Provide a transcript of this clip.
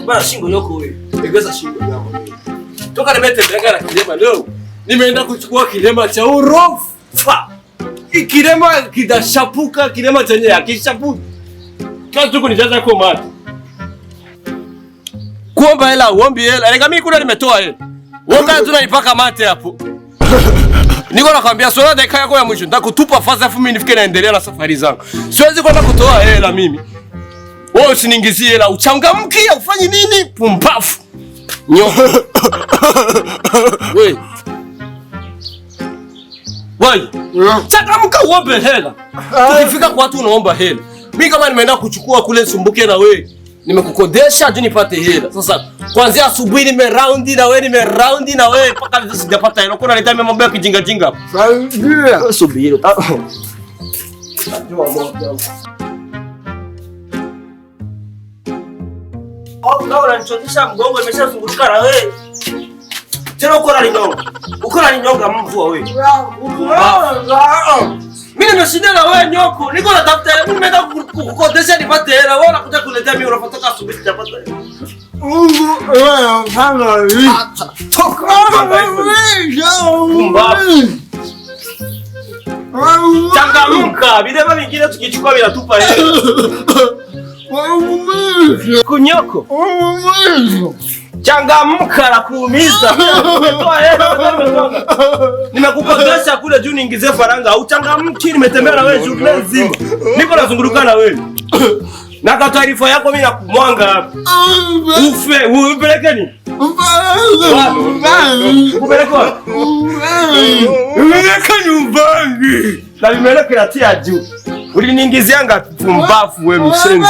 Bana shingo yoko wewe. Egeza shingo yako. Toka nimetembea na kilema leo. Nimeenda kuchukua kilema cha urofa. Kilema kidashapuka, kilema chenye akishapuka. Kazi tuko nijaza kwa mate. Kuomba hela, uombi hela. Lenga mimi kuna nimetoa hela. Wewe tunanipaka mate hapo. Niko nakwambia swala dakika yako ya mwisho nitakutupa fasa afu mimi nifike naendelea na safari zangu. Siwezi kwenda kutoa hela mimi. Wewe usiniingizie hela, uchangamki, ufanye nini? Pumpafu. Nyoka. Wewe. Wewe. Changamka uombe hela. Ukifika kwa watu unaomba hela. Mimi kama nimeenda kuchukua kule Sumbuke na wewe, nimekukodesha hadi nipate hela. Sasa kuanzia asubuhi nimeroundi na wewe mpaka sijapata hela. Kuna nileta mambo ya kijinga jinga hapo. Subiri. Subiri. Najua moja. Au unanichotisha mgongo imeshazunguka na wewe. Tena uko na nyonga mvua wewe. Mimi nimeshinda na wewe nyoko. Niko natafuta hela. Mimi nimeenda kukodesha nipate hela. Wewe unakuja kuniletea mimi unapotoka asubuhi sijapata hela. Wewe hapana hivi. Changamka. Bidema vingine tukichukua vinatupa hela. Kunyoko. Changamka na kuumiza. Nimekukodesha kule juu niingizie faranga. Au changamki nimetembea na wewe shule nzima. Niko nazunguruka na wewe. Na kwa taarifa yako mimi nakumwanga hapa. Ufe, upeleke ni? Upeleke wapi? Upeleke nyumbani. Na nimeleka natia juu. Uliniingizianga pumbafu wewe mshenzi.